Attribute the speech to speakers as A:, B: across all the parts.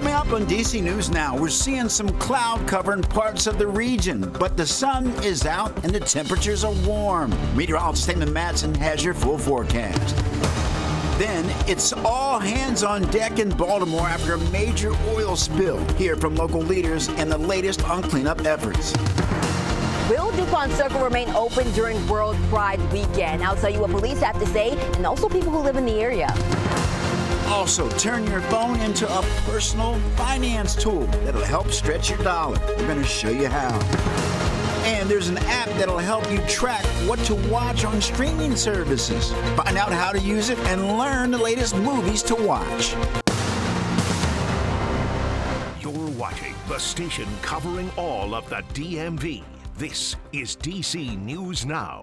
A: Coming up on DC News Now, we're seeing some cloud cover in parts of the region, but the sun is out and the temperatures are warm. Meteorologist Damon Madsen has your full forecast. Then it's all hands on deck in Baltimore after a major oil spill. Hear from local leaders and the latest on cleanup efforts.
B: Will DuPont Circle remain open during World Pride Weekend? I'll tell you what police have to say and also people who live in the area.
A: Also, turn your phone into a personal finance tool that'll help stretch your dollar. We're going to show you how. And there's an app that'll help you track what to watch on streaming services. Find out how to use it and learn the latest movies to watch.
C: You're watching the station covering all of the DMV. This is DC News Now.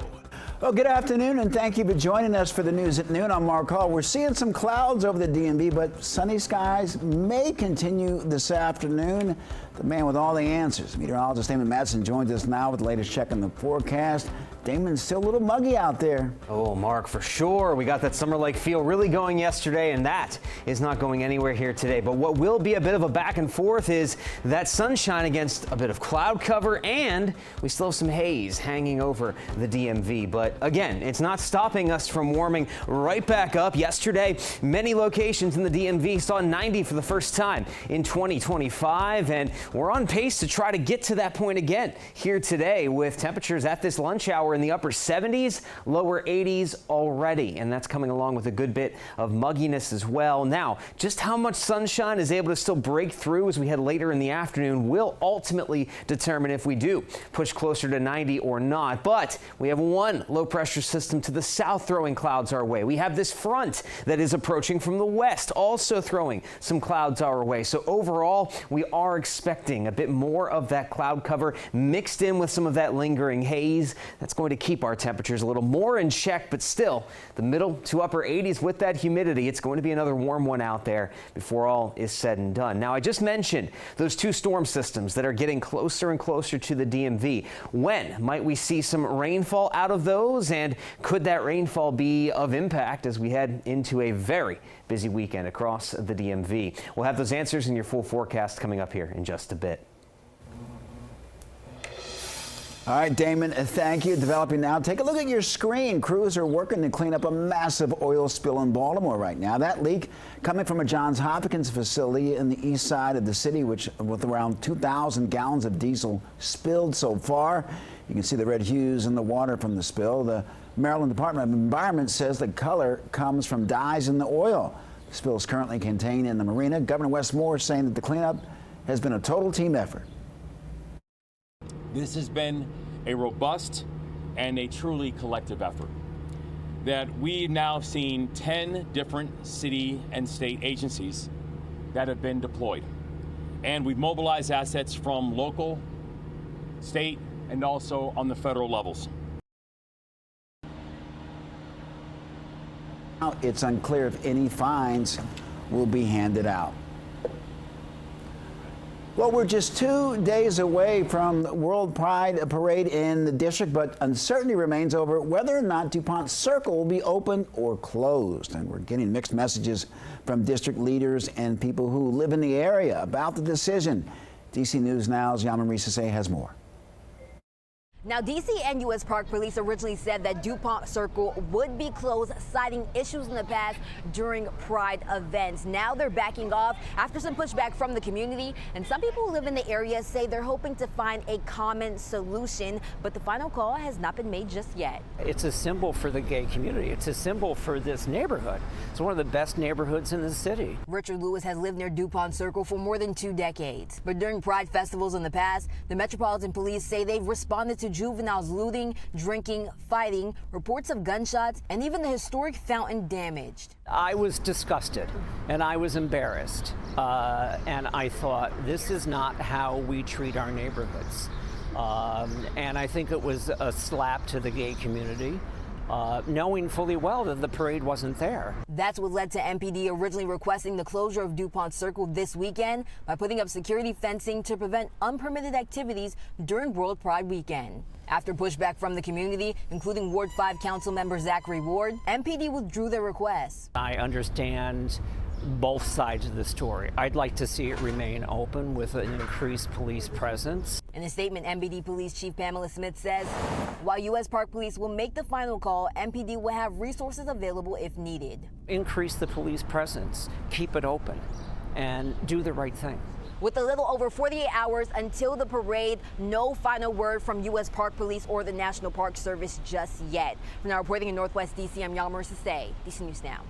A: Well, good afternoon, and thank you for joining us for the news at noon. I'm Mark Hall. We're seeing some clouds over the DMV, but sunny skies may continue this afternoon. The man with all the answers, meteorologist Damon Madsen, joins us now with the latest check on the forecast. Damon's still a little muggy out there.
D: Oh, Mark, for sure. We got that summer-like feel really going yesterday, and that is not going anywhere here today. But what will be a bit of a back and forth is that sunshine against a bit of cloud cover, and we still have some haze hanging over the DMV. But again, it's not stopping us from warming right back up. Yesterday, many locations in the DMV saw 90 for the first time in 2025, and we're on pace to try to get to that point again here today with temperatures at this lunch hour in the upper 70s, lower 80s already, and that's coming along with a good bit of mugginess as well. Now, just how much sunshine is able to still break through as we head later in the afternoon will ultimately determine if we do push closer to 90 or not. But we have one low pressure system to the south throwing clouds our way. We have this front that is approaching from the west, also throwing some clouds our way. So overall, we are expecting a bit more of that cloud cover mixed in with some of that lingering haze. That's going to keep our temperatures a little more in check, but still the middle to upper 80s with that humidity. It's going to be another warm one out there before all is said and done. Now, I just mentioned those two storm systems that are getting closer and closer to the DMV. When might we see some rainfall out of those, and could that rainfall be of impact as we head into a very busy weekend across the DMV? We'll have those answers in your full forecast coming up here in just a bit.
A: All right, Damon, thank you. Developing now. Take a look at your screen. Crews are working to clean up a massive oil spill in Baltimore right now. That leak coming from a Johns Hopkins facility in the east side of the city, which with around 2,000 gallons of diesel spilled so far. You can see the red hues in the water from the spill. The Maryland Department of Environment says the color comes from dyes in the oil. The spill is currently contained in the marina. Governor Wes Moore is saying that the cleanup has been a total team effort.
E: This has been a robust and a truly collective effort. That we've now seen 10 different city and state agencies that have been deployed. And we've mobilized assets from local, state, and also on the federal levels.
A: Now it's unclear if any fines will be handed out. Well, we're just 2 days away from the World Pride Parade in the district, but uncertainty remains over whether or not DuPont Circle will be open or closed. And we're getting mixed messages from district leaders and people who live in the area about the decision. DC News Now's Yaman Risase has more.
B: Now, DC and U.S. Park Police originally said that DuPont Circle would be closed, citing issues in the past during Pride events. Now they're backing off after some pushback from the community, and some people who live in the area say they're hoping to find a common solution, but the final call has not been made just yet.
F: It's a symbol for the gay community. It's a symbol for this neighborhood. It's one of the best neighborhoods in the city.
B: Richard Lewis has lived near DuPont Circle for more than 2 decades, but during Pride festivals in the past, the Metropolitan Police say they've responded to juveniles looting, drinking, fighting, reports of gunshots, and even the historic fountain damaged.
F: I was disgusted and I was embarrassed, and I thought, this is not how we treat our neighborhoods. And I think it was a slap to the gay community. Knowing fully well that the parade wasn't there.
B: That's what led to MPD originally requesting the closure of DuPont Circle this weekend by putting up security fencing to prevent unpermitted activities during World Pride weekend. After pushback from the community, including Ward 5 Council member Zachary Ward, MPD withdrew their request.
F: I understand both sides of the story. I'd like to see it remain open with an increased police presence.
B: In a statement, MPD Police Chief Pamela Smith says, while U.S. Park Police will make the final call, MPD will have resources available if needed.
F: Increase the police presence, keep it open, and do the right thing.
B: With a little over 48 hours until the parade, no final word from U.S. Park Police or the National Park Service just yet. From now reporting in Northwest D.C., I'm Yalmar Sase, DC News Now.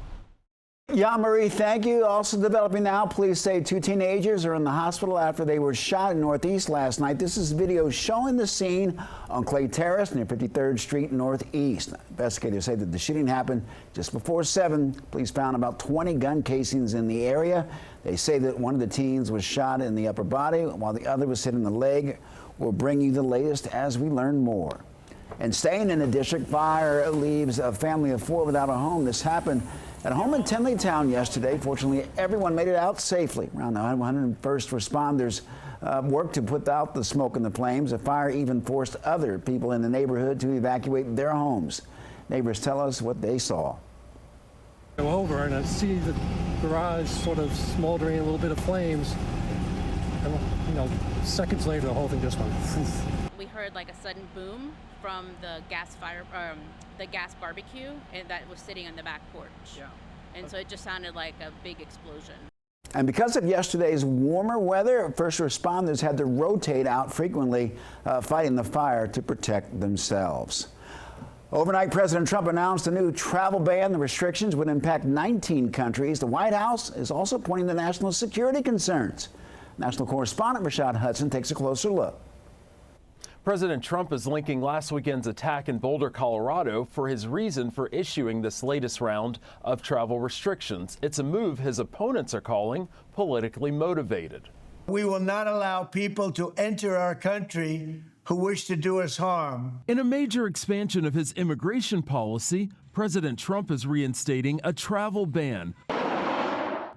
A: Marie, thank you. Also developing now, police say 2 teenagers are in the hospital after they were shot in Northeast last night. This is video showing the scene on Clay Terrace near 53rd Street Northeast. Investigators say that the shooting happened just before 7. Police found about 20 gun casings in the area. They say that one of the teens was shot in the upper body while the other was hit in the leg. We'll bring you the latest as we learn more. And staying in the district, fire leaves a family of 4 without a home. This happened at a home in Tenleytown yesterday. Fortunately, everyone made it out safely. Around 101st responders worked to put out the smoke and the flames. The fire even forced other people in the neighborhood to evacuate their homes. Neighbors tell us what they saw.
G: Go over and I see the garage sort of smoldering, a little bit of flames. And, seconds later, the whole thing just went poof.
H: We heard like a sudden boom from the gas barbecue, and that was sitting on the back porch. Yeah. And so it just sounded like a big explosion.
A: And because of yesterday's warmer weather, first responders had to rotate out frequently, fighting the fire to protect themselves. Overnight, President Trump announced a new travel ban. The restrictions would impact 19 countries. The White House is also pointing to national security concerns. National correspondent Rashad Hudson takes a closer look.
I: President Trump is linking last weekend's attack in Boulder, Colorado for his reason for issuing this latest round of travel restrictions. It's a move his opponents are calling politically motivated.
J: We will not allow people to enter our country who wish to do us harm.
I: In a major expansion of his immigration policy, President Trump is reinstating a travel ban,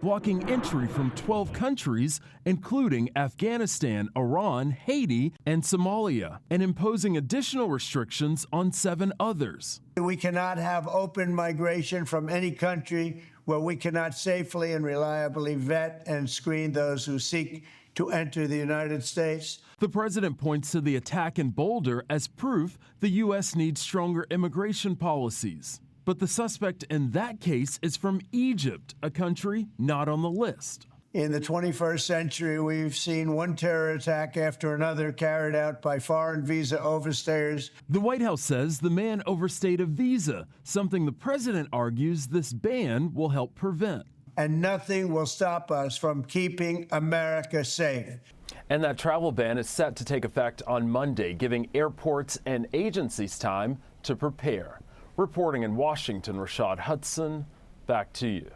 I: blocking entry from 12 countries, including Afghanistan, Iran, Haiti, and Somalia, and imposing additional restrictions on 7 others.
J: We cannot have open migration from any country where we cannot safely and reliably vet and screen those who seek to enter the United States.
I: The president points to the attack in Boulder as proof the U.S. needs stronger immigration policies. But the suspect in that case is from Egypt, a country not on the list.
J: In the 21st century, we've seen one terror attack after another carried out by foreign visa overstayers.
I: The White House says the man overstayed a visa, something the president argues this ban will help prevent.
J: And nothing will stop us from keeping America safe.
I: And that travel ban is set to take effect on Monday, giving airports and agencies time to prepare. Reporting in Washington, Rashad Hudson, back to you.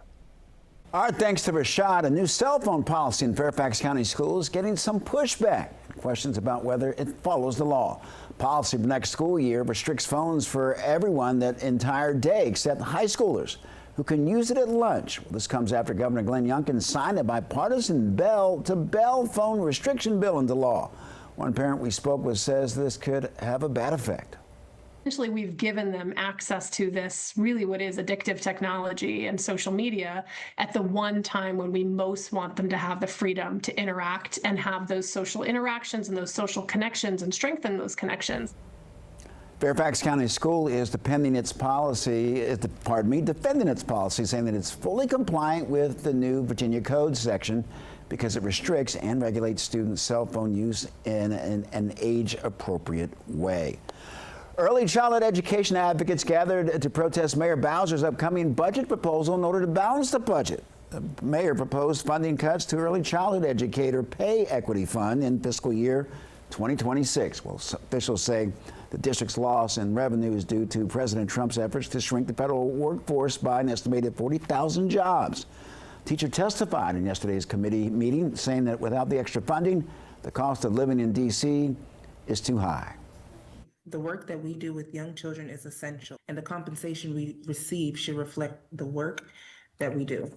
A: All right, thanks to Rashad. A new cell phone policy in Fairfax County schools getting some pushback. Questions about whether it follows the law. Policy for next school year restricts phones for everyone that entire day except high schoolers who can use it at lunch. Well, this comes after Governor Glenn Youngkin signed a bipartisan bell-to-bell phone restriction bill into law. One parent we spoke with says this could have a bad effect.
K: Essentially, we've given them access to this really what is addictive technology and social media at the one time when we most want them to have the freedom to interact and have those social interactions and those social connections and strengthen those connections.
A: Fairfax County School is defending its policy, saying that it's fully compliant with the new Virginia Code section because it restricts and regulates students' cell phone use in an age-appropriate way. Early childhood education advocates gathered to protest Mayor Bowser's upcoming budget proposal in order to balance the budget. The mayor proposed funding cuts to early childhood educator pay equity fund in fiscal year 2026. Well, officials say the district's loss in revenue is due to President Trump's efforts to shrink the federal workforce by an estimated 40,000 jobs. A teacher testified in yesterday's committee meeting, saying that without the extra funding, the cost of living in D.C. is too high.
L: The work that we do with young children is essential, and the compensation we receive should reflect the work that we do.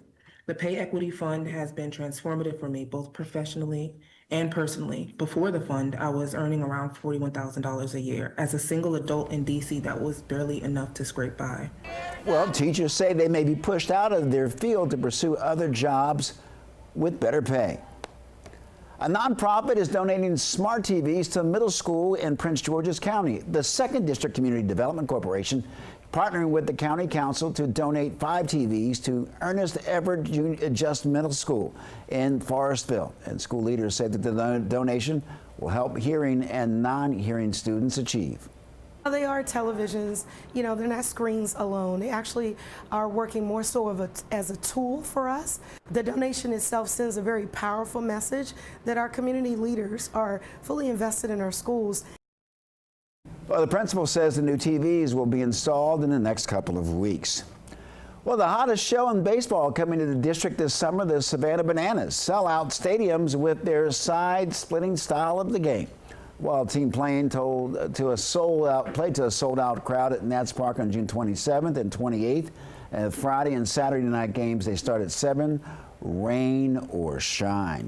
L: The Pay Equity Fund has been transformative for me, both professionally and personally. Before the fund, I was earning around $41,000 a year. As a single adult in DC, that was barely enough to scrape by.
A: Well, teachers say they may be pushed out of their field to pursue other jobs with better pay. A nonprofit is donating smart TVs to a middle school in Prince George's County. The 2nd District Community Development Corporation partnering with the County Council to donate 5 TVs to Ernest Everett Just Middle School in Forestville. And school leaders say that the donation will help hearing and non-hearing students achieve.
M: They are televisions, you know, they're not screens alone. They actually are working more so as a tool for us. The donation itself sends a very powerful message that our community leaders are fully invested in our schools.
A: Well, the principal says the new TVs will be installed in the next couple of weeks. Well, the hottest show in baseball coming to the district this summer, the Savannah Bananas sell out stadiums with their side-splitting style of the game. While team playing to a sold-out crowd at Nats Park on June 27th and 28th. Friday and Saturday night games, they start at 7, rain or shine.